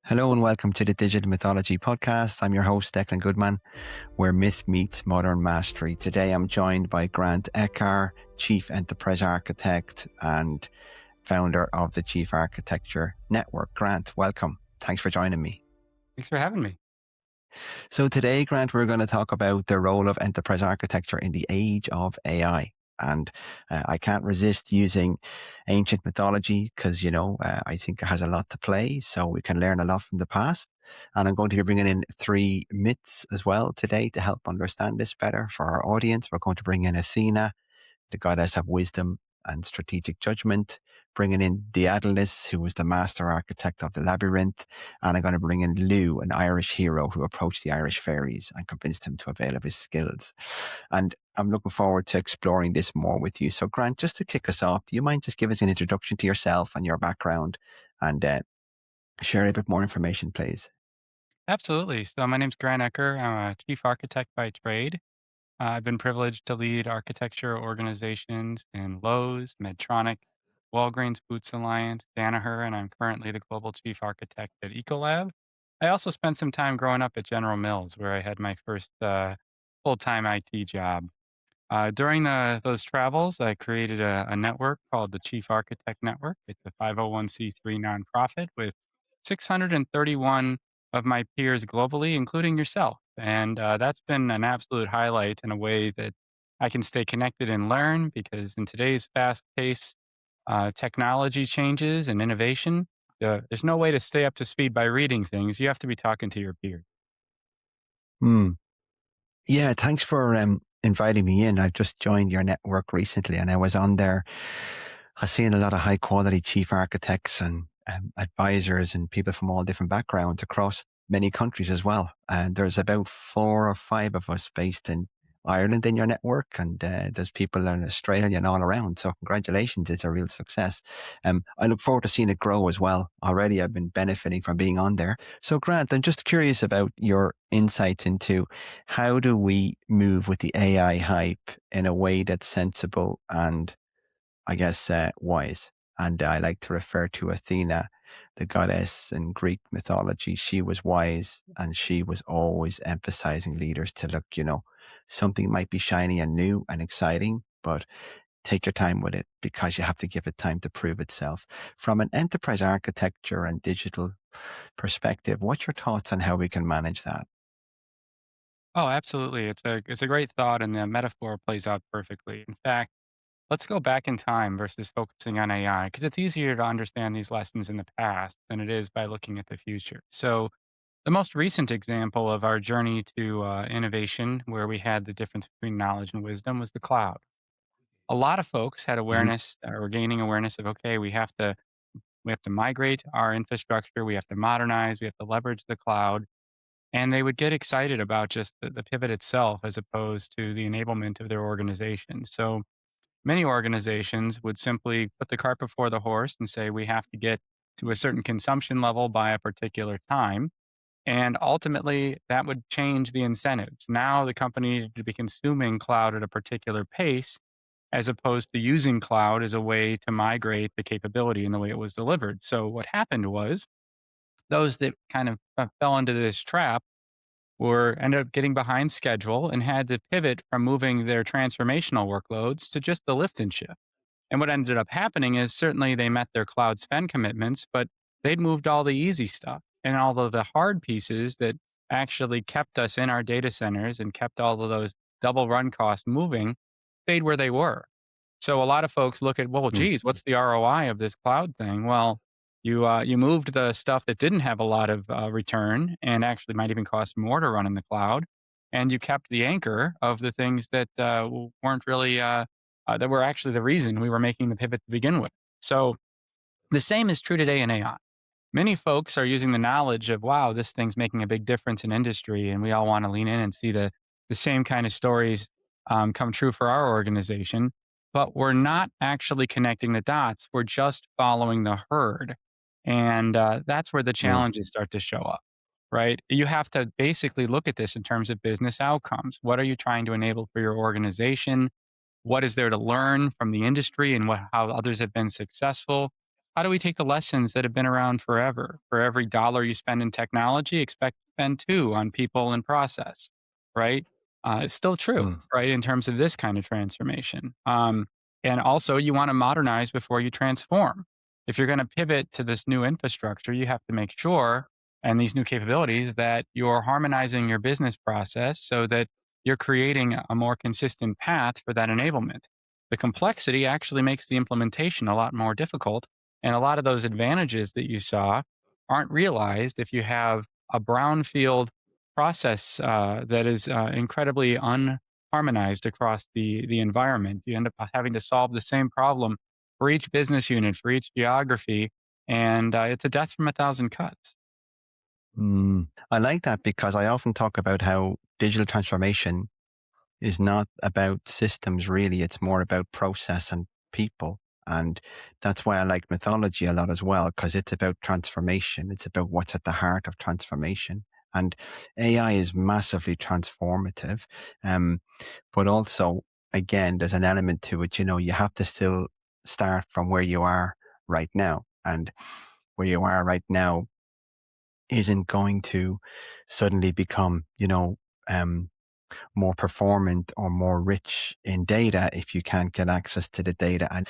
Hello and welcome to the Digital Mythology Podcast. I'm your host, Declan Goodman, where myth meets modern mastery. Today I'm joined by Grant Ecker, Chief Enterprise Architect and founder of the Chief Architecture Network. Grant, welcome. Thanks for joining me. Thanks for having me. So today, Grant, we're going to talk about the role of enterprise architecture in the age of AI. And I can't resist using ancient mythology because, I think it has a lot to play. So we can learn a lot from the past. And I'm going to be bringing in 3 myths as well today to help understand this better for our audience. We're going to bring in Athena, the goddess of wisdom and strategic judgment, bringing in Daedalus, who was the master architect of the labyrinth, and I'm going to bring in Lou, an Irish hero who approached the Irish fairies and convinced him to avail of his skills. And I'm looking forward to exploring this more with you. So Grant, just to kick us off, do you mind just give us an introduction to yourself and your background and share a bit more information, please? Absolutely. So my name's Grant Ecker. I'm a chief architect by trade. I've been privileged to lead architecture organizations in Lowe's, Medtronic, Walgreens Boots Alliance, Danaher, and I'm currently the global chief architect at Ecolab. I also spent some time growing up at General Mills, where I had my first full-time IT job. During those travels, I created a network called the Chief Architect Network. It's a 501c3 nonprofit with 631 of my peers globally, including yourself. And that's been an absolute highlight in a way that I can stay connected and learn because in today's fast paced technology changes and innovation, there's no way to stay up to speed by reading things. You have to be talking to your peers. Hmm. Yeah, thanks for inviting me in. I've just joined your network recently and I was on there. I've seen a lot of high quality chief architects and advisors and people from all different backgrounds across many countries as well. And there's about 4 or 5 of us based in Ireland in your network, and there's people in Australia and all around. So congratulations, it's a real success. I look forward to seeing it grow as well. Already I've been benefiting from being on there. So Grant, I'm just curious about your insights into how do we move with the AI hype in a way that's sensible and I guess wise. And I like to refer to Athena, the goddess in Greek mythology. She was wise and she was always emphasizing leaders to look, something might be shiny and new and exciting, but take your time with it because you have to give it time to prove itself. From an enterprise architecture and digital perspective, what's your thoughts on how we can manage that? Oh, absolutely. It's a great thought, and the metaphor plays out perfectly. In fact, let's go back in time versus focusing on AI because it's easier to understand these lessons in the past than it is by looking at the future. So, the most recent example of our journey to innovation, where we had the difference between knowledge and wisdom, was the cloud. A lot of folks had Mhm. awareness or gaining awareness of okay, we have to migrate our infrastructure, we have to modernize, we have to leverage the cloud, and they would get excited about just the pivot itself as opposed to the enablement of their organization. So many organizations would simply put the cart before the horse and say, we have to get to a certain consumption level by a particular time. And ultimately, that would change the incentives. Now, the company needed to be consuming cloud at a particular pace, as opposed to using cloud as a way to migrate the capability in the way it was delivered. So, what happened was those that kind of fell into this trap were ended up getting behind schedule and had to pivot from moving their transformational workloads to just the lift and shift. And what ended up happening is certainly they met their cloud spend commitments, but they'd moved all the easy stuff and all of the hard pieces that actually kept us in our data centers and kept all of those double run costs moving stayed where they were. So a lot of folks look at, well, Mm. geez, what's the ROI of this cloud thing? Well, you moved the stuff that didn't have a lot of return and actually might even cost more to run in the cloud, and you kept the anchor of the things that weren't really that were actually the reason we were making the pivot to begin with. So the same is true today in AI. Many folks are using the knowledge of, wow, this thing's making a big difference in industry, and we all want to lean in and see the same kind of stories come true for our organization. But we're not actually connecting the dots. We're just following the herd. And that's where the Mm. challenges start to show up, right? You have to basically look at this in terms of business outcomes. What are you trying to enable for your organization? What is there to learn from the industry and how others have been successful? how do we take the lessons that have been around forever? For every dollar you spend in technology, expect to spend two on people and process, right? It's still true, Mm, right? In terms of this kind of transformation. And also, you want to modernize before you transform. If you're going to pivot to this new infrastructure, you have to make sure and these new capabilities that you're harmonizing your business process so that you're creating a more consistent path for that enablement. The complexity actually makes the implementation a lot more difficult. And a lot of those advantages that you saw aren't realized if you have a brownfield process that is incredibly unharmonized across the environment. You end up having to solve the same problem for each business unit, for each geography, and it's a death from a thousand cuts. I like that because I often talk about how digital transformation is not about systems really. It's more about process and people. And that's why I like mythology a lot as well, because it's about transformation. It's about what's at the heart of transformation. And AI is massively transformative. Um, but also, again, there's an element to it, you have to still start from where you are right now. And where you are right now isn't going to suddenly become, more performant or more rich in data if you can't get access to the data. And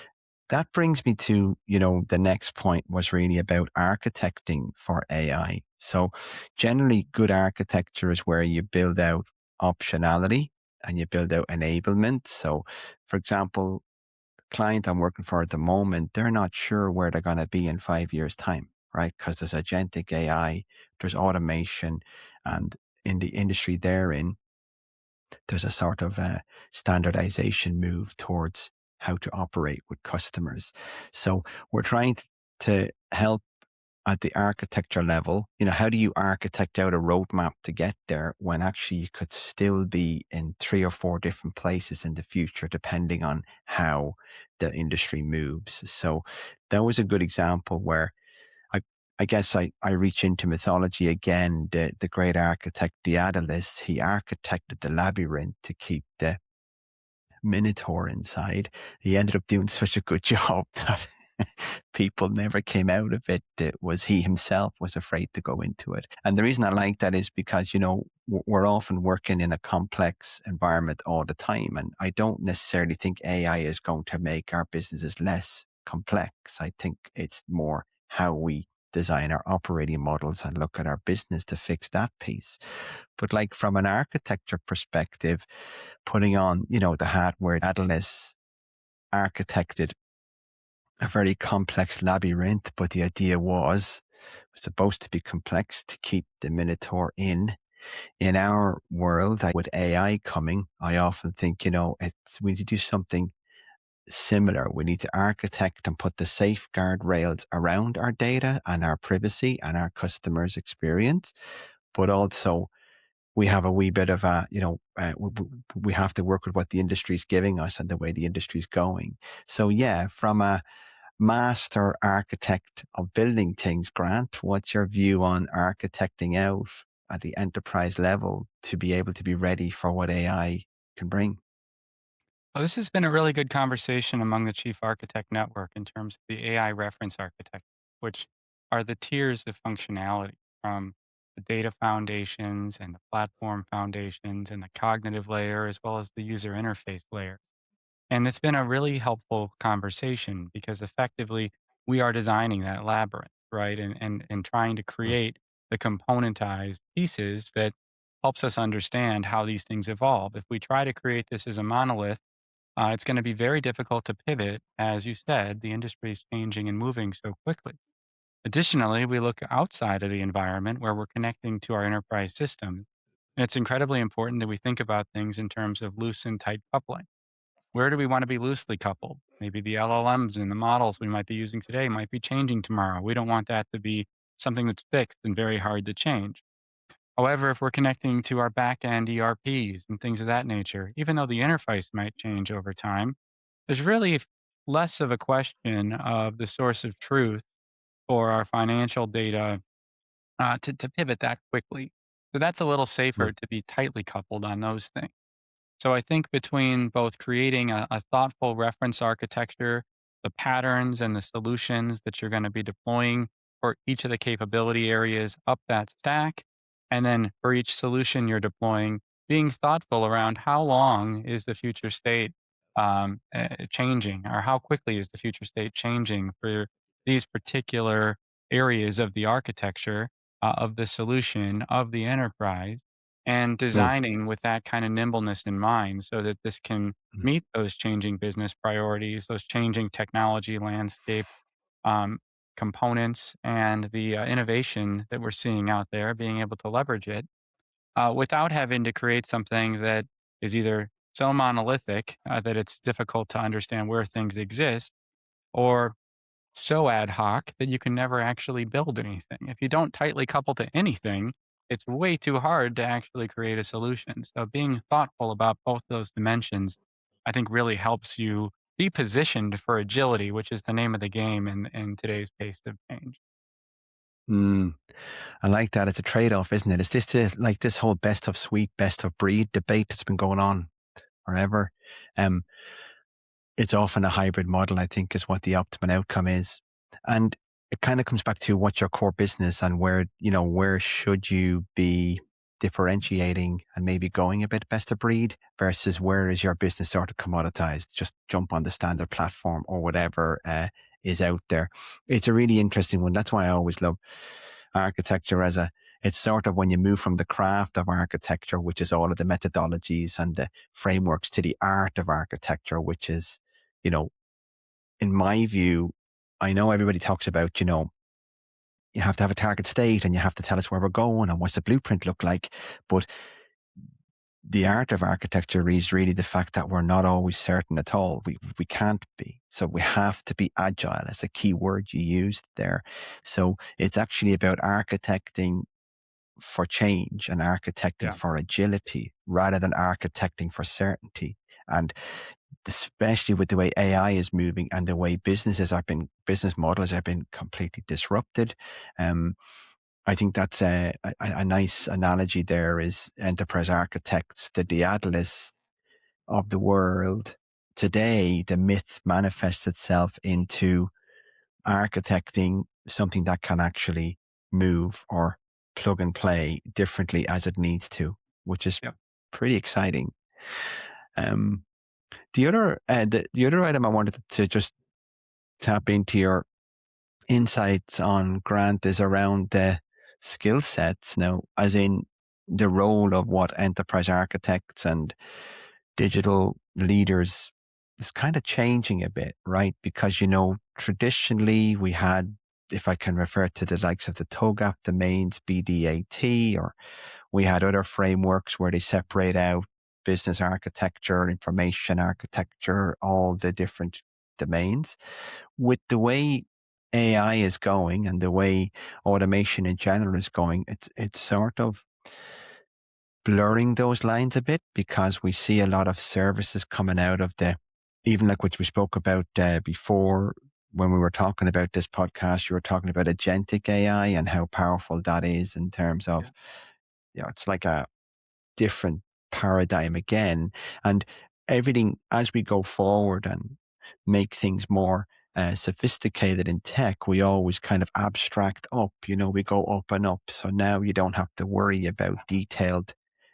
that brings me to, the next point was really about architecting for AI. So generally good architecture is where you build out optionality and you build out enablement. So for example, client I'm working for at the moment, they're not sure where they're going to be in 5 years' time, right? Because there's agentic AI, there's automation, and in the industry they're in, there's a sort of a standardization move towards how to operate with customers. So we're trying to help at the architecture level. How do you architect out a roadmap to get there when actually you could still be in 3 or 4 different places in the future, depending on how the industry moves? So that was a good example where I, I guess I reach into mythology again. The great architect Daedalus, he architected the labyrinth to keep the Minotaur inside. He ended up doing such a good job that people never came out of it. It was he himself was afraid to go into it. And the reason I like that is because, we're often working in a complex environment all the time. And I don't necessarily think AI is going to make our businesses less complex. I think it's more how we design our operating models and look at our business to fix that piece. But like from an architecture perspective, putting on, the hardware, Atlas architected a very complex labyrinth, but the idea was supposed to be complex to keep the Minotaur in. In our world, with AI coming, I often think, we need to do something similar. We need to architect and put the safeguard rails around our data and our privacy and our customers' experience, but also we have a wee bit of a, we have to work with what the industry is giving us and the way the industry is going. So yeah, from a master architect of building things, Grant, what's your view on architecting out at the enterprise level to be able to be ready for what AI can bring? Well, this has been a really good conversation among the Chief Architect Network in terms of the AI reference architecture, which are the tiers of functionality from the data foundations and the platform foundations and the cognitive layer, as well as the user interface layer. And it's been a really helpful conversation because effectively we are designing that labyrinth, right? And trying to Mm, create the componentized pieces that helps us understand how these things evolve. If we try to create this as a monolith, it's going to be very difficult to pivot. As you said, the industry is changing and moving so quickly. Additionally, we look outside of the environment where we're connecting to our enterprise system. And it's incredibly important that we think about things in terms of loose and tight coupling. Where do we want to be loosely coupled? Maybe the LLMs and the models we might be using today might be changing tomorrow. We don't want that to be something that's fixed and very hard to change. However, if we're connecting to our back-end ERPs and things of that nature, even though the interface might change over time, there's really less of a question of the source of truth for our financial data to pivot that quickly. So that's a little safer mm, to be tightly coupled on those things. So I think between both creating a thoughtful reference architecture the patterns and the solutions that you're going to be deploying for each of the capability areas up that stack. And then for each solution you're deploying, being thoughtful around how long is the future state changing, or how quickly is the future state changing for these particular areas of the architecture, of the solution, of the enterprise, and True. designing with that kind of nimbleness in mind so that this can Mm. meet those changing business priorities, those changing technology landscape um, components, and the innovation that we're seeing out there, being able to leverage it without having to create something that is either so monolithic that it's difficult to understand where things exist, or so ad hoc that you can never actually build anything. If you don't tightly couple to anything, it's way too hard to actually create a solution. So being thoughtful about both those dimensions, I think really helps you be positioned for agility, which is the name of the game in today's pace of change. Mm, I like that. It's a trade-off, isn't it? It's this like this whole best of suite, best of breed debate that's been going on forever. Um, it's often a hybrid model, I think, is what the optimum outcome is. And it kind of comes back to what's your core business and where should you be differentiating and maybe going a bit best of breed versus where is your business sort of commoditized? Just jump on the standard platform or whatever is out there. It's a really interesting one. That's why I always love architecture it's sort of when you move from the craft of architecture, which is all of the methodologies and the frameworks, to the art of architecture, which is, you know, in my view, I know everybody talks about, you have to have a target state and you have to tell us where we're going and what's the blueprint look like. But the art of architecture is really the fact that we're not always certain at all. We can't be. So we have to be agile. As a key word you used there. So it's actually about architecting for change and architecting Yeah. for agility rather than architecting for certainty. And especially with the way AI is moving and the way business models have been completely disrupted. I think that's a nice analogy there is enterprise architects, the Atlas of the world. Today, the myth manifests itself into architecting something that can actually move or plug and play differently as it needs to, which is Yep. pretty exciting. Um, the other item I wanted to just tap into your insights on, Grant, is around the skill sets now, as in the role of what enterprise architects and digital leaders is kind of changing a bit, right? Because, traditionally we had, if I can refer to the likes of the TOGAF domains, BDAT, or we had other frameworks where they separate out business architecture, information architecture, all the different domains. With the way AI is going and the way automation in general is going, it's sort of blurring those lines a bit because we see a lot of services coming out of even like which we spoke about before when we were talking about this podcast. You were talking about agentic AI and how powerful that is in terms Yeah. of, it's like a different paradigm again. And everything as we go forward and make things more sophisticated in tech, we always kind of abstract up, we go up and up. So now you don't have to worry about detailed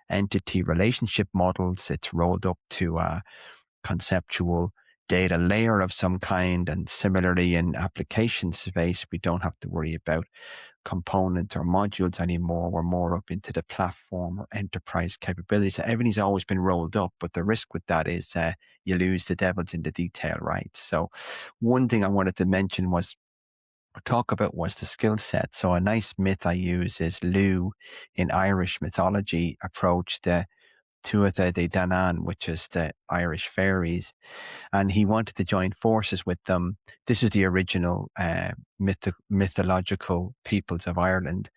entity relationship models. It's rolled up to a conceptual data layer of some kind. And similarly in application space, we don't have to worry about components or modules anymore. We're more up into the platform or enterprise capabilities. So everything's always been rolled up, but the risk with that is you lose the devil's in the detail, right? So one thing I wanted to mention was the skill set. So a nice myth I use is Lugh in Irish mythology approached the Tuatha De Danann, which is the Irish fairies, and he wanted to join forces with them. This is the original mythological peoples of Ireland.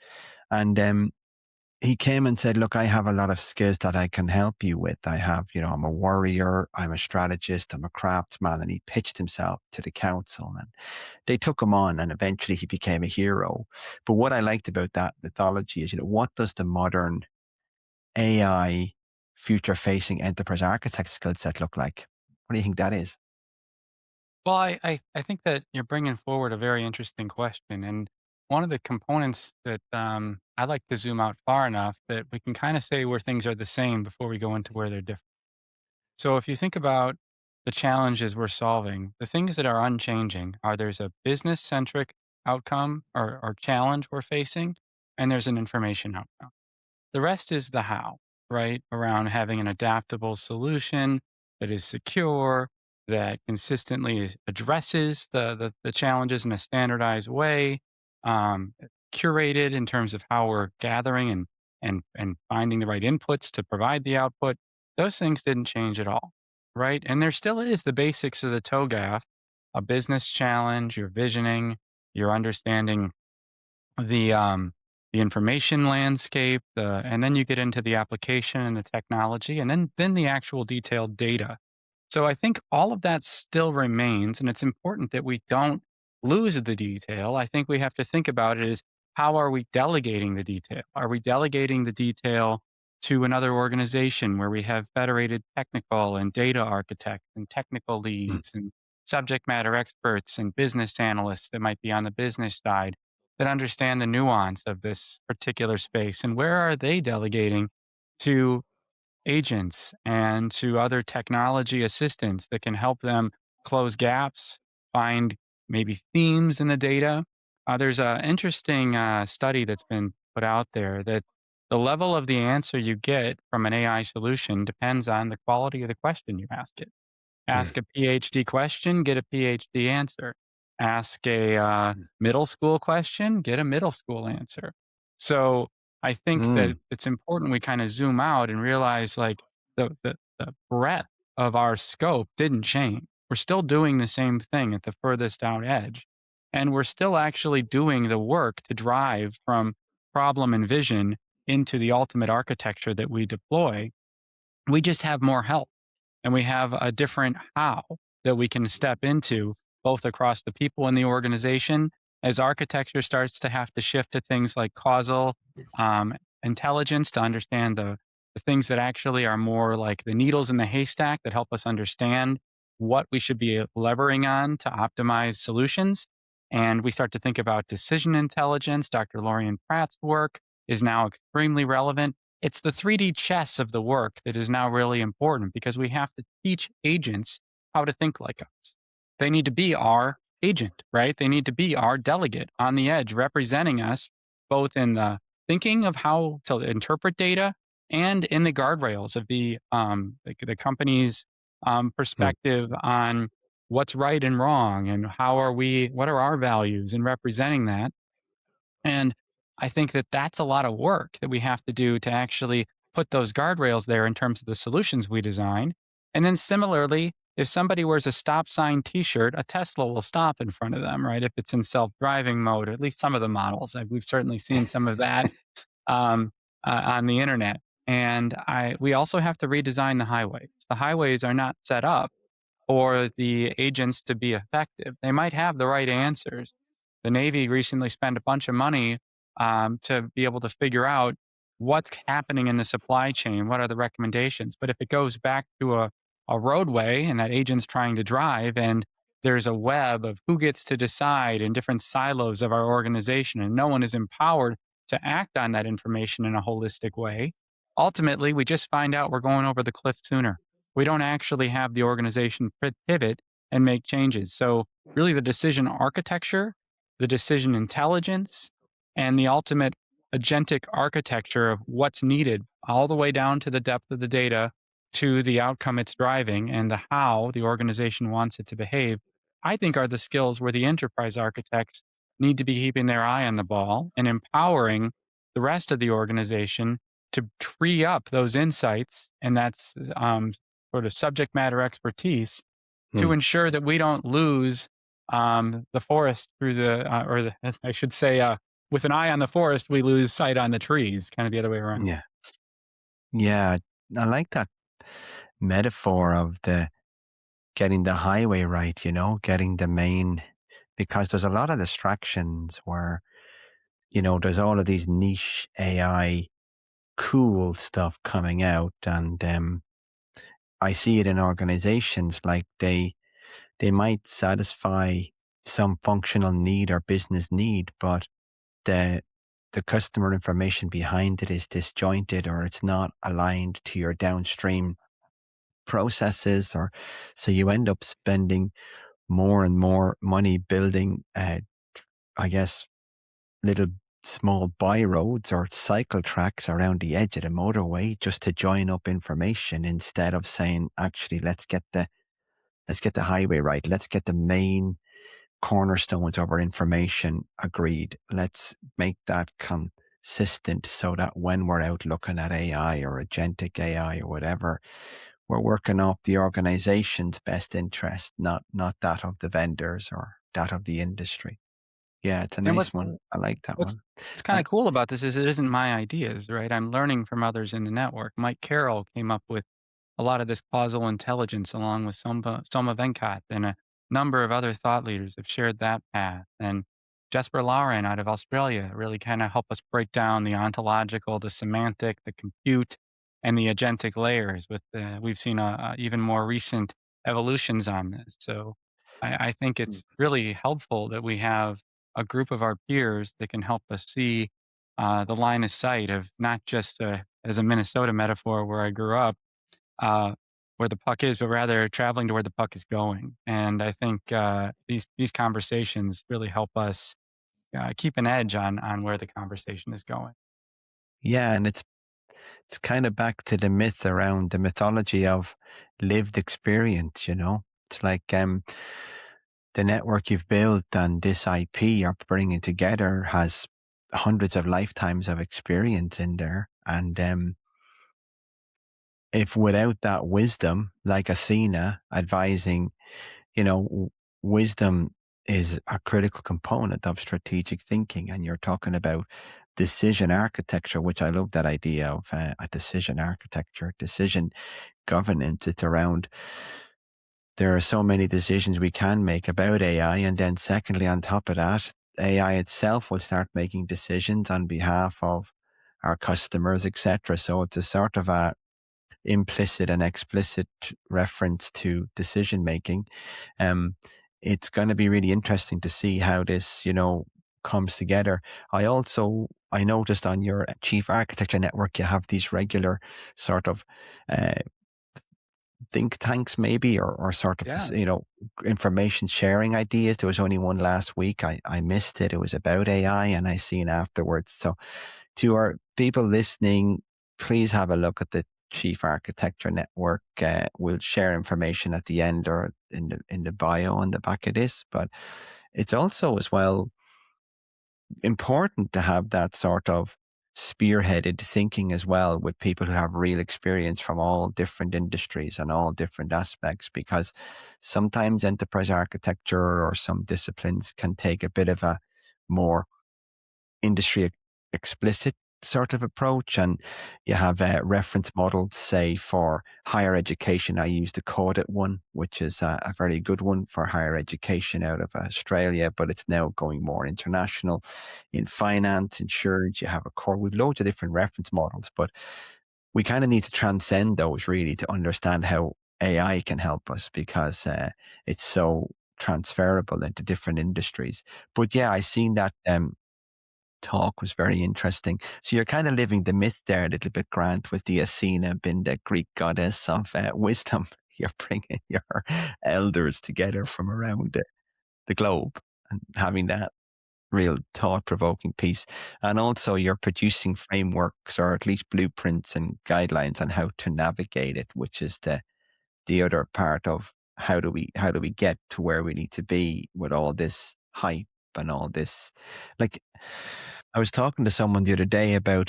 And he came and said, look, I have a lot of skills that I can help you with. I have, I'm a warrior, I'm a strategist, I'm a craftsman. And he pitched himself to the council and they took him on and eventually he became a hero. But what I liked about that mythology is, what does the modern AI future facing enterprise architect skill set look like? What do you think that is? Well, I think that you're bringing forward a very interesting question. And one of the components that I like to zoom out far enough that we can kind of say where things are the same before we go into where they're different. So if you think about the challenges we're solving, the things that are unchanging are there's a business centric outcome or challenge we're facing, and there's an information outcome. The rest is the how, right? Around having an adaptable solution that is secure, that consistently addresses the challenges in a standardized way, um, curated in terms of how we're gathering and finding the right inputs to provide the output. Those things didn't change at all, right? And there still is the basics of the TOGAF, a business challenge, your visioning, your understanding the information landscape, and then you get into the application and the technology, and then the actual detailed data. So I think all of that still remains, and it's important that we don't lose the detail. I think we have to think about it as how are we delegating the detail? Are we delegating the detail to another organization where we have federated technical and data architects and technical Hmm. leads and subject matter experts and business analysts that might be on the business side that understand the nuance of this particular space? And where are they delegating to agents and to other technology assistants that can help them close gaps, find maybe themes in the data? There's an interesting study that's been put out there that the level of the answer you get from an AI solution depends on the quality of the question you ask it. Hmm. Ask a PhD question, get a PhD answer. Ask a Hmm. middle school question, get a middle school answer. So I think that Mm. it's important we kind of zoom out and realize like the breadth of our scope didn't change. We're still doing the same thing at the furthest out edge. And we're still actually doing the work to drive from problem and vision into the ultimate architecture that we deploy. We just have more help and we have a different how that we can step into both across the people in the organization as architecture starts to have to shift to things like causal um, intelligence to understand the things that actually are more like the needles in the haystack that help us understand what we should be levering on to optimize solutions. And we start to think about decision intelligence. Dr. Lorian Pratt's work is now extremely relevant. It's the 3D chess of the work that is now really important because we have to teach agents how to think like us. They need to be our agent, right? They need to be our delegate on the edge, representing us both in the thinking of how to interpret data and in the guardrails of the company's Hmm. perspective on what's right and wrong and what are our values in representing that. And I think that that's a lot of work that we have to do to actually put those guardrails there in terms of the solutions we design. And then similarly, if somebody wears a stop sign t-shirt, a Tesla will stop in front of them, right? If it's in self-driving mode, at least some of the models. We've certainly seen some of that um, on the internet. And we also have to redesign the highways. The highways are not set up for the agents to be effective. They might have the right answers. The Navy recently spent a bunch of money to be able to figure out what's happening in the supply chain, what are the recommendations. But if it goes back to a roadway and that agent's trying to drive and there's a web of who gets to decide in different silos of our organization and no one is empowered to act on that information in a holistic way, ultimately we just find out we're going over the cliff sooner. We don't actually have the organization pivot and make changes. So, really, the decision architecture, the decision intelligence, and the ultimate agentic architecture of what's needed, all the way down to the depth of the data to the outcome it's driving and the how the organization wants it to behave, I think are the skills where the enterprise architects need to be keeping their eye on the ball and empowering the rest of the organization to tree up those insights. And that's sort of subject matter expertise to Hmm. ensure that we don't lose the forest through I should say, with an eye on the forest, we lose sight on the trees, kind of the other way around. Yeah. Yeah. I like that metaphor of the getting the highway right, getting the main, because there's a lot of distractions where, there's all of these niche AI cool stuff coming out. And I see it in organizations like they might satisfy some functional need or business need, but the the customer information behind it is disjointed, or it's not aligned to your downstream processes, or so you end up spending more and more money building, I guess, little small by roads or cycle tracks around the edge of the motorway just to join up information, instead of saying, actually, let's get the highway right. Let's get the main cornerstones of our information agreed. Let's make that consistent so that when we're out looking at AI or agentic AI or whatever, we're working off the organization's best interest, not that of the vendors or that of the industry. Yeah, it's a And nice one. I like that what's one. what's Uh, kinda cool about this is it isn't my ideas, right? I'm learning from others in the network. Mike Carroll came up with a lot of this causal intelligence along with Soma Venkat, and a number of other thought leaders have shared that path. And Jesper Lauren out of Australia really kinda help us break down the ontological, the semantic, the compute, and the agentic layers with the we've seen, even more recent evolutions on this. So I think mm. it's really helpful that we have a group of our peers that can help us see the line of sight of not just as a Minnesota metaphor where I grew up, uh, where the puck is, but rather traveling to where the puck is going. And I think these conversations really help us keep an edge on where the conversation is going. Yeah, and it's kind of back to the myth around the mythology of lived experience. It's like the network you've built and this IP you're bringing together has hundreds of lifetimes of experience in there. And if without that wisdom, like Athena advising, wisdom is a critical component of strategic thinking. And you're talking about decision architecture, which I love that idea of a decision architecture, decision governance. It's around, there are so many decisions we can make about AI. And then secondly, on top of that, AI itself will start making decisions on behalf of our customers, etc. So it's a sort of a implicit and explicit reference to decision making. Um, it's going to be really interesting to see how this, comes together. I noticed on your chief architecture network, you have these regular sort of uh, think tanks, maybe, or sort of, Yeah. information sharing ideas. There was only one last week. I missed it. It was about AI, and I seen afterwards. So to our people listening, please have a look at the Chief Architecture Network. We'll share information at the end or in the bio on the back of this. But it's also as well important to have that sort of spearheaded thinking as well, with people who have real experience from all different industries and all different aspects, because sometimes enterprise architecture or some disciplines can take a bit of a more industry explicit sort of approach. And you have reference models, say, for higher education. I use the Codit one, which is a very good one for higher education out of Australia, but it's now going more international. In finance, insurance, you have a core with loads of different reference models, but we kind of need to transcend those really to understand how AI can help us, because it's so transferable into different industries. But yeah, I seen that talk was very interesting. So you're kind of living the myth there a little bit, Grant, with the Athena being the Greek goddess of wisdom. You're bringing your elders together from around the globe and having that real thought-provoking piece. And also you're producing frameworks, or at least blueprints and guidelines on how to navigate it, which is the other part of how do we get to where we need to be with all this hype and all this. Like, I was talking to someone the other day about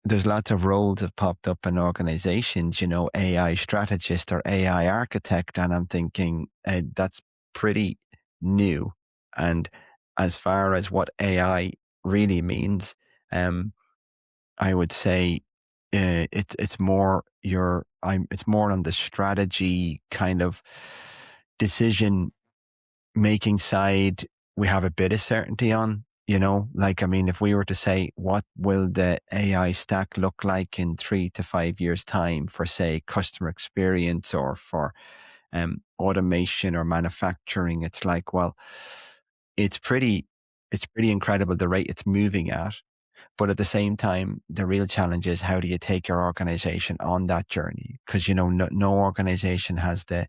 there's lots of roles have popped up in organizations, AI strategist or AI architect, and I'm thinking that's pretty new. And as far as what AI really means, um, I would say it's more it's more on the strategy kind of decision making side. We have a bit of certainty on, like, I mean, if we were to say, what will the AI stack look like in 3 to 5 years time for, say, customer experience or for automation or manufacturing, it's like, well, it's pretty, it's pretty incredible the rate it's moving at. But at the same time, the real challenge is how do you take your organization on that journey? Because, no organization has the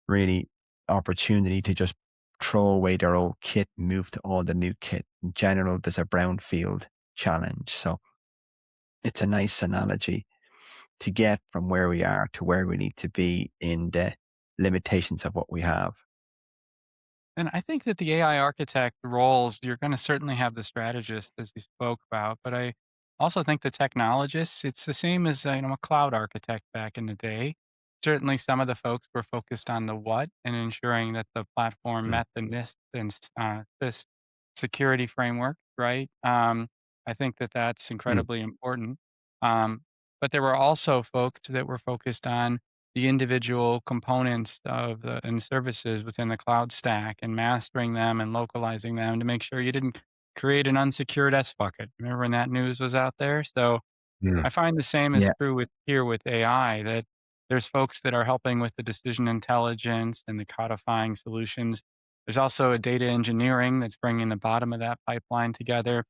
really opportunity to just throw away their old kit and move to all the new kit. In general, there's a brownfield challenge. So it's a nice analogy to get from where we are to where we need to be in the limitations of what we have. And I think that the AI architect roles, you're going to certainly have the strategist, as you spoke about, but I also think the technologists, it's the same as a cloud architect back in the day. Certainly, some of the folks were focused on the what and ensuring that the platform Mm, met the NIST and this security framework, right? I think that that's mm, incredibly important. Um, but there were also folks that were focused on the individual components of the and services within the cloud stack and mastering them and localizing them to make sure you didn't create an unsecured S bucket. Remember when that news was out there? So mm. I find the same is Yeah, true with here with AI, that there's folks that are helping with the decision intelligence and the codifying solutions. There's also a data engineering that's bringing the bottom of that pipeline together.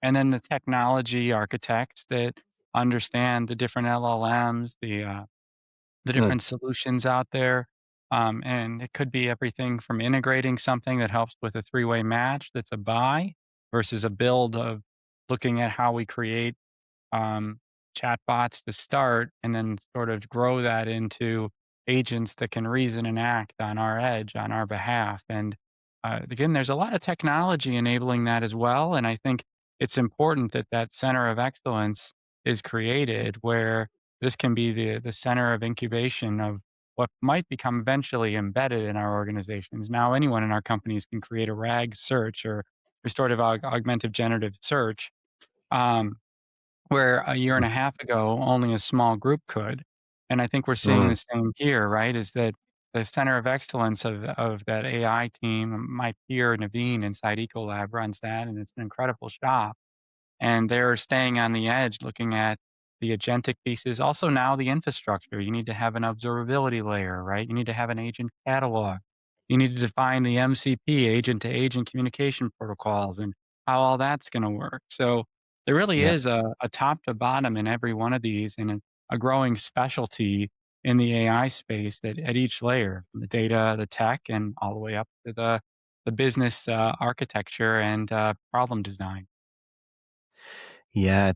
And then the technology architects that understand the different LLMs, the mm, different solutions out there. And it could be everything from integrating something that helps with a three-way match that's a buy versus a build of looking at how we create um, chatbots to start and then sort of grow that into agents that can reason and act on our edge, on our behalf. And again, there's a lot of technology enabling that as well. And I think it's important that that center of excellence is created where this can be the center of incubation of what might become eventually embedded in our organizations. Now, anyone in our companies can create a RAG search or restorative augmented generative search. Um, where a year and mm, a half ago, only a small group could. And I think we're seeing mm. the same here, right? Is that the center of excellence of that AI team, my peer Naveen inside Ecolab runs that, and it's an incredible shop. And they're staying on the edge looking at the agentic pieces. Also, now the infrastructure. You need to have an observability layer, right? You need to have an agent catalog. You need to define the MCP, agent to agent communication protocols, and how all that's going to work. So, there really Yeah. is a top to bottom in every one of these and a growing specialty in the AI space at each layer, from the data, the tech, and all the way up to the business architecture and problem design. Yeah,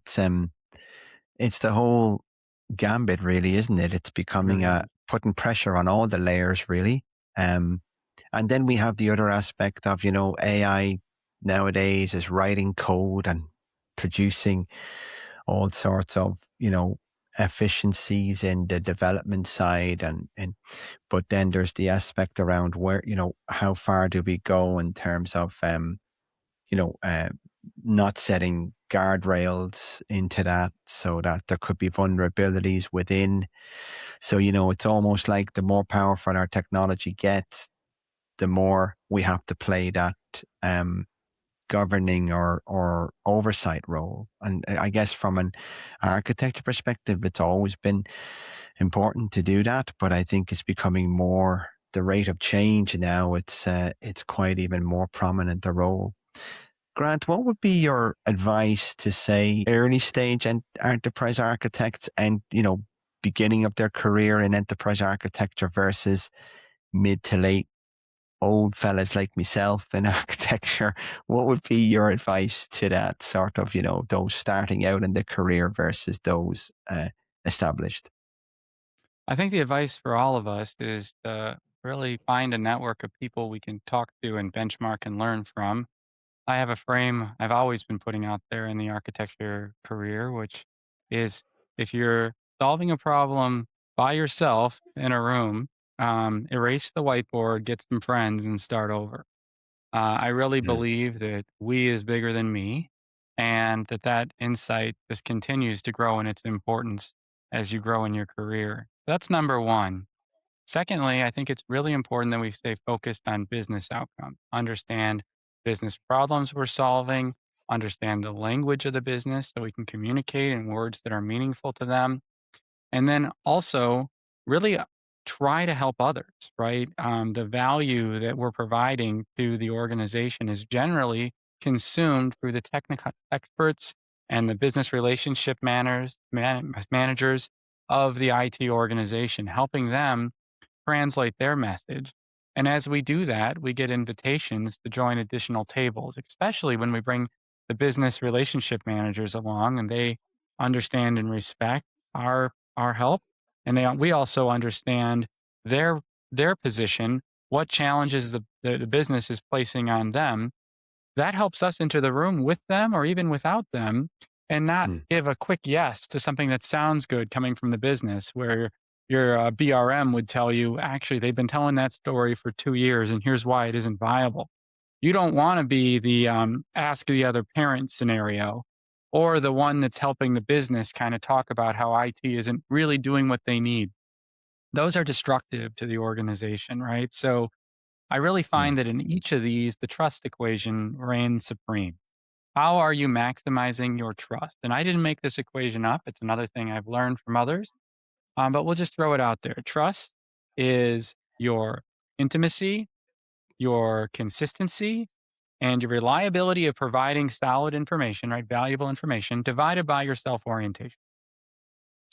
it's the whole gambit really, isn't it? It's It becoming really a is. putting pressure on all the layers really. Um, and then we have the other aspect of, AI nowadays is writing code and producing all sorts of, efficiencies in the development side and but then there's the aspect around where, how far do we go in terms of you know, uh, not setting guardrails into that so that there could be vulnerabilities within. So, it's almost like the more powerful our technology gets, the more we have to play that um, governing or oversight role. And I guess from an architecture perspective, it's always been important to do that, but I think it's becoming more the rate of change now. It's quite even more prominent a role. Grant, what would be your advice to say early stage and enterprise architects and, beginning of their career in enterprise architecture versus mid to late old fellas like myself in architecture? What would be your advice to that sort of, those starting out in the career versus those established? I think the advice for all of us is to really find a network of people we can talk to and benchmark and learn from. I have a frame I've always been putting out there in the architecture career, which is if you're solving a problem by yourself in a room, erase the whiteboard, get some friends, and start over. I really Mm. believe that we is bigger than me, and that that insight just continues to grow in its importance as you grow in your career. That's number one. Secondly, I think it's really important that we stay focused on business outcomes, understand business problems we're solving, understand the language of the business so we can communicate in words that are meaningful to them. And then also really try to help others, right? The value that we're providing to the organization is generally consumed through the technical experts and the business relationship managers of the IT organization, helping them translate their message. And as we do that, we get invitations to join additional tables, especially when we bring the business relationship managers along and they understand and respect our help. And we also understand their their position, what challenges the business is placing on them. That helps us enter the room with them or even without them and not mm, give a quick yes to something that sounds good coming from the business where your BRM would tell you, actually, they've been telling that story for 2 years and here's why it isn't viable. You don't want to be the ask the other parent scenario or the one that's helping the business kind of talk about how IT isn't really doing what they need. Those are destructive to the organization, right? So I really mm, find that in each of these, the trust equation reigns supreme. How are you maximizing your trust? And I didn't make this equation up. It's another thing I've learned from others, but we'll just throw it out there. Trust is your intimacy, your consistency, and your reliability of providing solid information, right? Valuable information divided by your self orientation.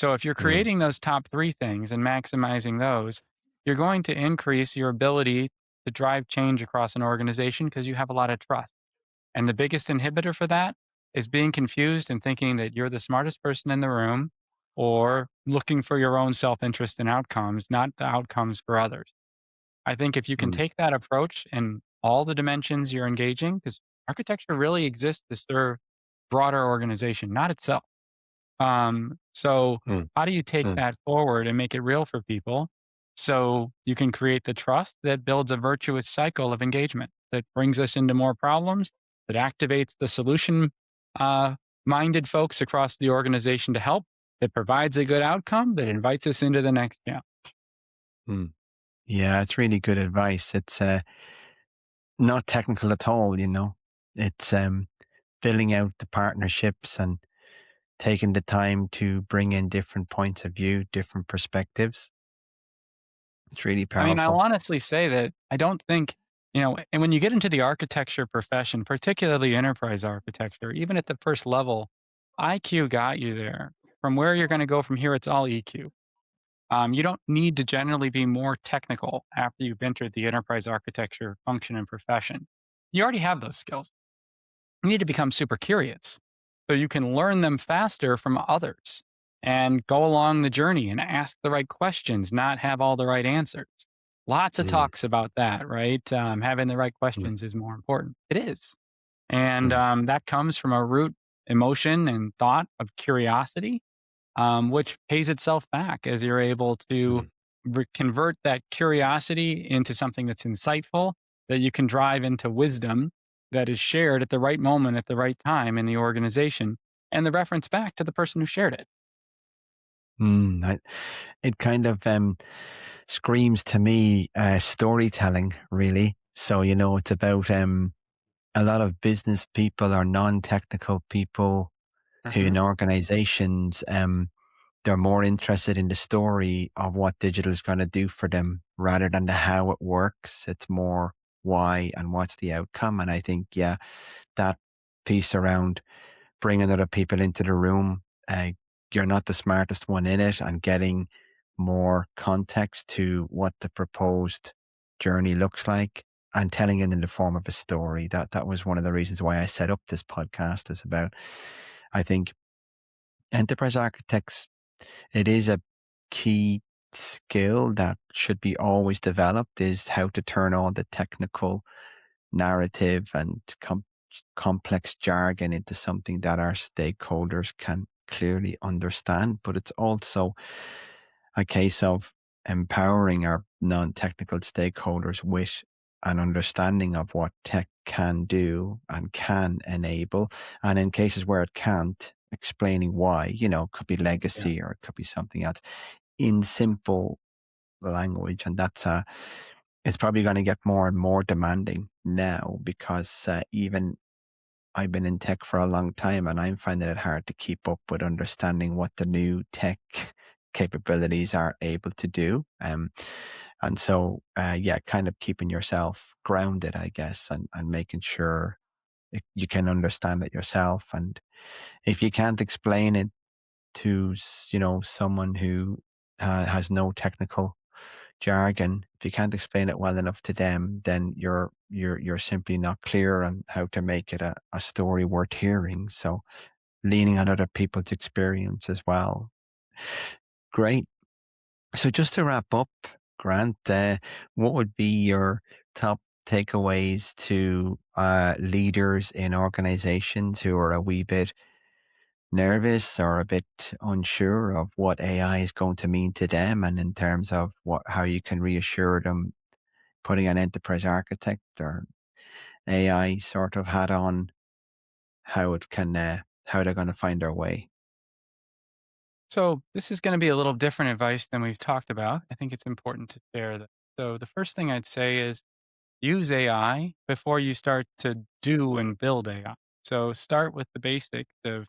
So if you're mm, creating those top three things and maximizing those, you're going to increase your ability to drive change across an organization because you have a lot of trust. And the biggest inhibitor for that is being confused and thinking that you're the smartest person in the room or looking for your own self interest and outcomes, not the outcomes for others. I think if you can mm, take that approach in all the dimensions you're engaging, because architecture really exists to serve broader organization, not itself. So mm, how do you take mm, that forward and make it real for people so you can create the trust that builds a virtuous cycle of engagement that brings us into more problems, that activates the solution uh, minded folks across the organization to help, that provides a good outcome, that invites us into the next challenge. mm. Yeah, it's really good advice. It's not technical at all, you know. It's filling out the partnerships and taking the time to bring in different points of view, different perspectives. It's really I mean, I'll powerful. honestly say that I don't think, and when you get into the architecture profession, particularly enterprise architecture, even at the first level, IQ got you there. From where you're going to go from here, it's all EQ. You don't need to generally be more technical after you've entered the enterprise architecture function and profession. You already have those skills. You need to become super curious so you can learn them faster from others and go along the journey and ask the right questions, not have all the right answers. Lots of Mm, talks about that, right? Having the right mm, questions is more important. It is. And mm, that comes from a root emotion and thought of curiosity, which pays itself back as you're able to mm, convert that curiosity into something that's insightful, that you can drive into wisdom that is shared at the right moment, at the right time in the organization, and the reference back to the person who shared it. it kind of screams to me storytelling, really. So, you know, it's about a lot of business people or non-technical people who Hmm. in organizations, they're more interested in the story of what digital is going to do for them rather than the how it works. It's more why and what's the outcome. And I think, yeah, that piece around bringing other people into the room, uh, you're not the smartest one in it, and getting more context to what the proposed journey looks like and telling it in the form of a story. That was one of the reasons why I set up this podcast. Is about, I think, enterprise architects, it is a key skill that should be always developed, is how to turn all the technical narrative and complex jargon into something that our stakeholders can clearly understand. But it's also a case of empowering our non-technical stakeholders with an understanding of what tech can do and can enable. And in cases where it can't, explaining why, you know, it could be Yeah. legacy or it could be something else in simple language. And it's probably going to get more and more demanding now because even I've been in tech for a long time and I'm finding it hard to keep up with understanding what the new tech capabilities are able to do. And so, yeah, kind of keeping yourself grounded, I guess, and making sure you can understand it yourself. And if you can't explain it to, someone who has no technical jargon, if you can't explain it well enough to them, then you're simply not clear on how to make it a story worth hearing. So leaning on other people's experience as well. Great. So just to wrap up, Grant, what would be your top takeaways to leaders in organizations who are a wee bit nervous or a bit unsure of what AI is going to mean to them, and in terms of how you can reassure them, putting an enterprise architect or AI sort of hat on, how they're going to find their way? So this is going to be a little different advice than we've talked about. I think it's important to share that. So the first thing I'd say is use AI before you start to do and build AI. So start with the basics of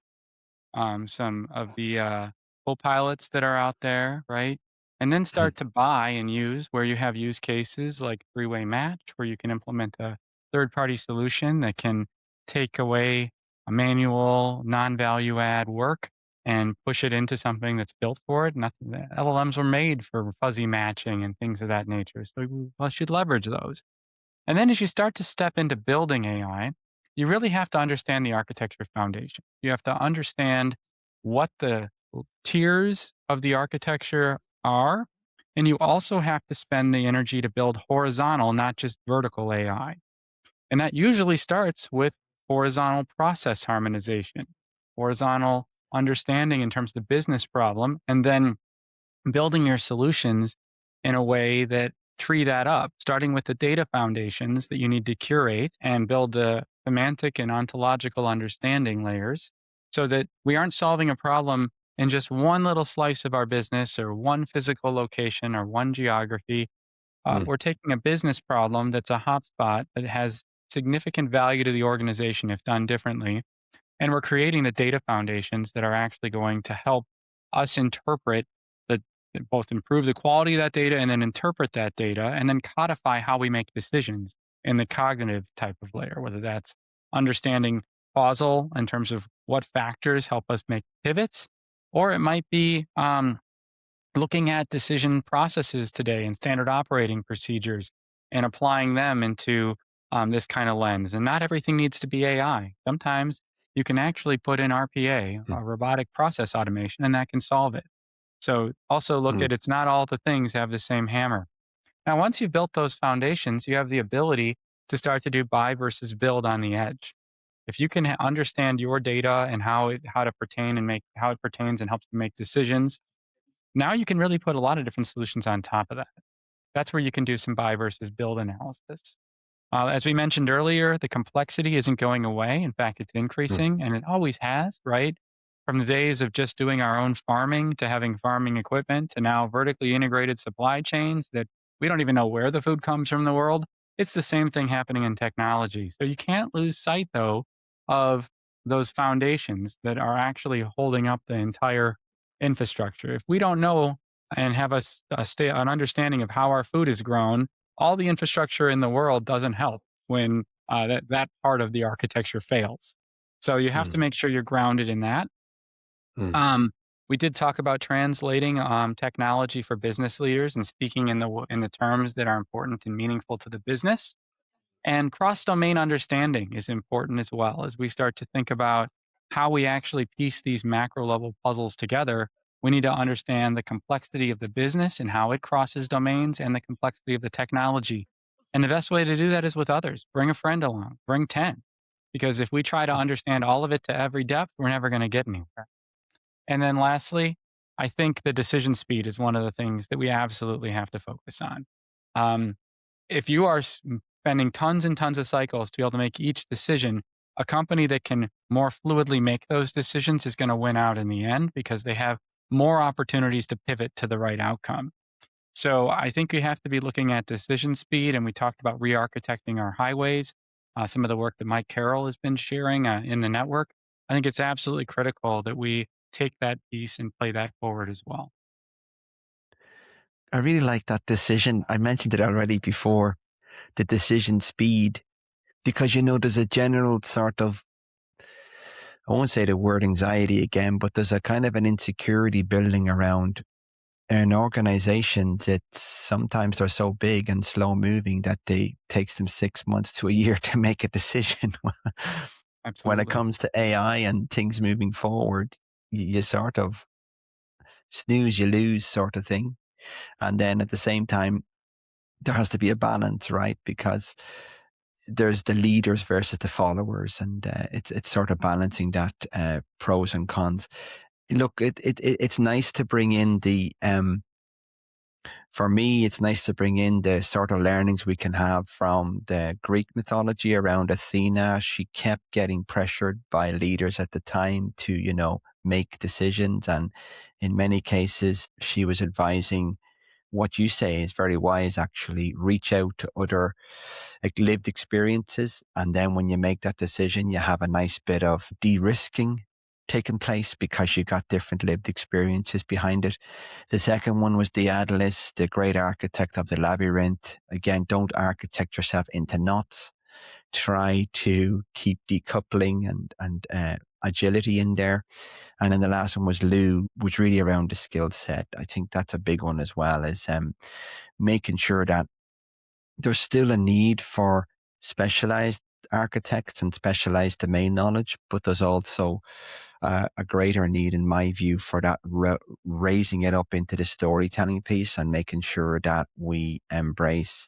some of the co-pilots that are out there, right? And then Mhm. start to buy and use where you have use cases like three-way match, where you can implement a third-party solution that can take away a manual, non-value add work and push it into something that's built for it. Nothing, the LLMs were made for fuzzy matching and things of that nature. So you should leverage those. And then as you start to step into building AI, you really have to understand the architecture foundation. You have to understand what the tiers of the architecture are. And you also have to spend the energy to build horizontal, not just vertical AI. And that usually starts with horizontal process harmonization, horizontal understanding in terms of the business problem, and then building your solutions in a way that tree that up, starting with the data foundations that you need to curate and build the semantic and ontological understanding layers so that we aren't solving a problem in just one little slice of our business or one physical location or one geography. Mm, We're taking a business problem that's a hotspot that has significant value to the organization if done differently, and we're creating the data foundations that are actually going to help us interpret the both improve the quality of that data and then interpret that data and then codify how we make decisions in the cognitive type of layer, whether that's understanding causal in terms of what factors help us make pivots, or it might be looking at decision processes today and standard operating procedures and applying them into this kind of lens. And not everything needs to be AI. Sometimes you can actually put in RPA, mm, robotic process automation, and that can solve it. So also look mm, at it's not all the things have the same hammer. Now, once you've built those foundations, you have the ability to start to do buy versus build on the edge. If you can understand your data and how to pertain and make how it pertains and helps you make decisions, now you can really put a lot of different solutions on top of that. That's where you can do some buy versus build analysis. As we mentioned earlier, the complexity isn't going away. In fact, it's mm, increasing and it always has, right? From the days of just doing our own farming to having farming equipment to now vertically integrated supply chains that we don't even know where the food comes from in the world. It's the same thing happening in technology. So you can't lose sight, though, of those foundations that are actually holding up the entire infrastructure. If we don't know and have an understanding of how our food is grown, all the infrastructure in the world doesn't help when that part of the architecture fails. So you have to mm, make sure you're grounded in that. mm, Um, we did talk about translating technology for business leaders and speaking in the terms that are important and meaningful to the business. And cross domain understanding is important as well as we start to think about how we actually piece these macro level puzzles together. We need to understand the complexity of the business and how it crosses domains and the complexity of the technology. And the best way to do that is with others. Bring a friend along, bring 10. Because if we try to understand all of it to every depth, we're never going to get anywhere. And then lastly, I think the decision speed is one of the things that we absolutely have to focus on. Um, if you are spending tons and tons of cycles to be able to make each decision, a company that can more fluidly make those decisions is going to win out in the end because they have more opportunities to pivot to the right outcome. So I think we have to be looking at decision speed, and we talked about re-architecting our highways. Some of the work that Mike Carroll has been sharing in the network. I think it's absolutely critical that we take that piece and play that forward as well. I really like that decision. I mentioned it already before, the decision speed, because, there's a general sort of, I won't say the word anxiety again, but there's a kind of an insecurity building around in organizations. It's sometimes they're so big and slow moving that they takes them 6 months to a year to make a decision. When it Absolutely. comes to AI and things moving forward, you sort of snooze, you lose sort of thing. And then at the same time, there has to be a balance, right? Because there's the leaders versus the followers, and it's sort of balancing that pros and cons. Look, it's nice to bring in the for me, it's nice to bring in the sort of learnings we can have from the Greek mythology around Athena. She kept getting pressured by leaders at the time to, make decisions. And in many cases, she was advising what you say is very wise, actually. Reach out to other lived experiences. And then when you make that decision, you have a nice bit of de-risking taking place because you got different lived experiences behind it. The second one was Daedalus, the great architect of the labyrinth. Again, don't architect yourself into knots. Try to keep decoupling and agility in there. And then the last one was Lou, which really around the skill set. I think that's a big one as well, is making sure that there's still a need for specialized architects and specialized domain knowledge, but there's also a greater need, in my view, for that raising it up into the storytelling piece and making sure that we embrace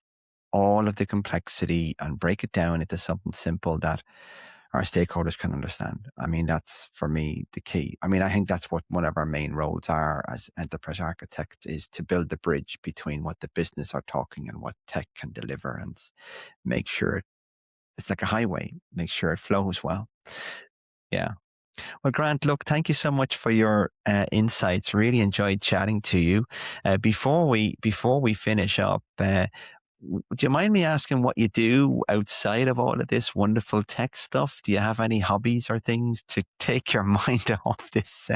all of the complexity and break it down into something simple that our stakeholders can understand. I mean, that's for me the key. I mean, I think that's what one of our main roles are as enterprise architects, is to build the bridge between what the business are talking and what tech can deliver, and make sure it's like a highway, make sure it flows well. Yeah. Well, Grant, look, thank you so much for your insights. Really enjoyed chatting to you. Before we finish up, do you mind me asking what you do outside of all of this wonderful tech stuff? Do you have any hobbies or things to take your mind off this,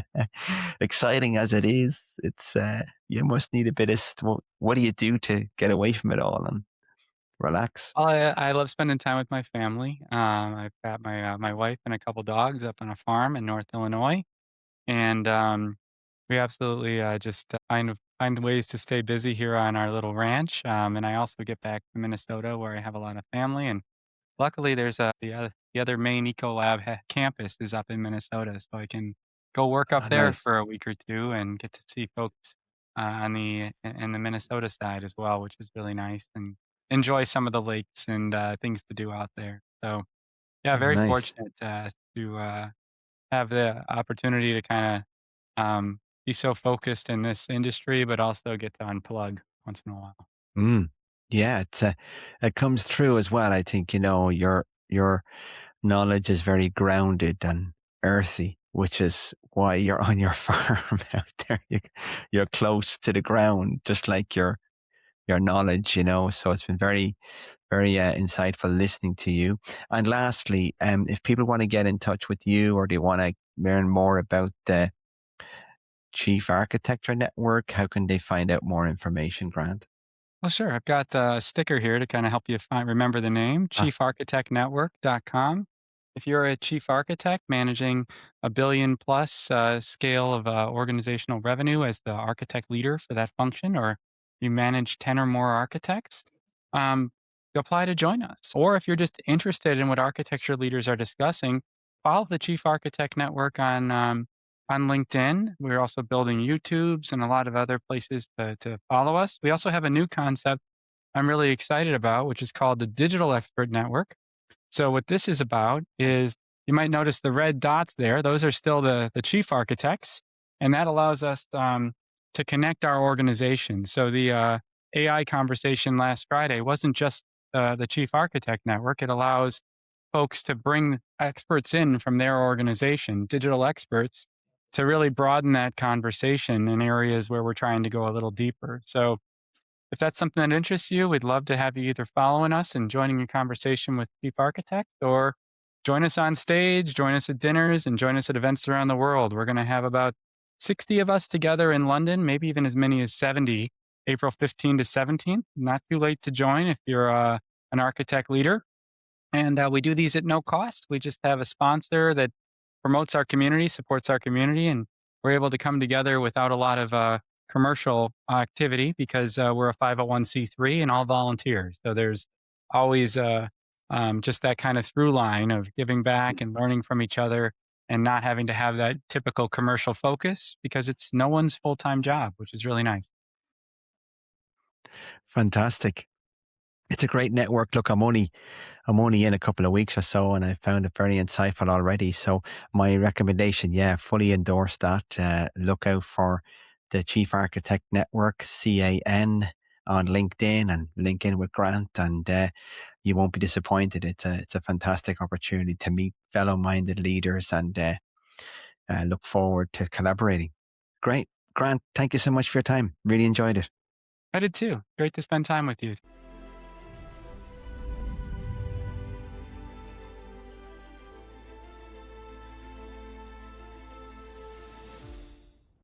exciting as it is? It's you must need a bit of. What do you do to get away from it all and relax? I love spending time with my family. I've got my wife and a couple dogs up on a farm in North Illinois, and we absolutely just find ways to stay busy here on our little ranch. And I also get back to Minnesota where I have a lot of family, and luckily there's the other main Ecolab campus is up in Minnesota, so I can go work up Ah, there nice, for a week or two and get to see folks on the Minnesota side as well, which is really nice, and enjoy some of the lakes and things to do out there. So yeah, very nice. fortunate to have the opportunity to kind of be so focused in this industry, but also get to unplug once in a while. Mm. Yeah, it comes through as well. I think, your knowledge is very grounded and earthy, which is why you're on your farm out there. You're close to the ground, just like your knowledge, So it's been very, very insightful listening to you. And lastly, if people want to get in touch with you, or they want to learn more about the Chief Architecture Network, how can they find out more information, Grant? Well, sure. I've got a sticker here to kind of help you remember the name, Ah, chiefarchitectnetwork.com. If you're a chief architect managing a billion plus scale of organizational revenue as the architect leader for that function, or you manage 10 or more architects, you apply to join us. Or if you're just interested in what architecture leaders are discussing, follow the Chief Architect Network on LinkedIn. We're also building YouTubes and a lot of other places to follow us. We also have a new concept I'm really excited about, which is called the Digital Expert Network. So what this is about is you might notice the red dots there. Those are still the chief architects, and that allows us to connect our organization. So the AI conversation last Friday wasn't just the chief architect network. It allows folks to bring experts in from their organization, digital experts, to really broaden that conversation in areas where we're trying to go a little deeper. So if that's something that interests you, we'd love to have you either following us and joining a conversation with chief architects, or join us on stage, join us at dinners, and join us at events around the world. We're going to have about 60 of us together in London, maybe even as many as 70 April 15 to 17th. Not too late to join if you're an architect leader. And we do these at no cost. We just have a sponsor that promotes our community, supports our community, and we're able to come together without a lot of commercial activity because we're a 501c3 and all volunteers. So there's always just that kind of through line of giving back and learning from each other and not having to have that typical commercial focus because it's no one's full time job, which is really nice. Fantastic. It's a great network. Look, I'm only in a couple of weeks or so, and I found it very insightful already. So my recommendation, yeah, fully endorse that. Look out for the Chief Architect Network, CAN, on LinkedIn, and link in with Grant, and you won't be disappointed. It's a fantastic opportunity to meet fellow-minded leaders, and look forward to collaborating. Great. Grant, thank you so much for your time. Really enjoyed it. I did too. Great to spend time with you.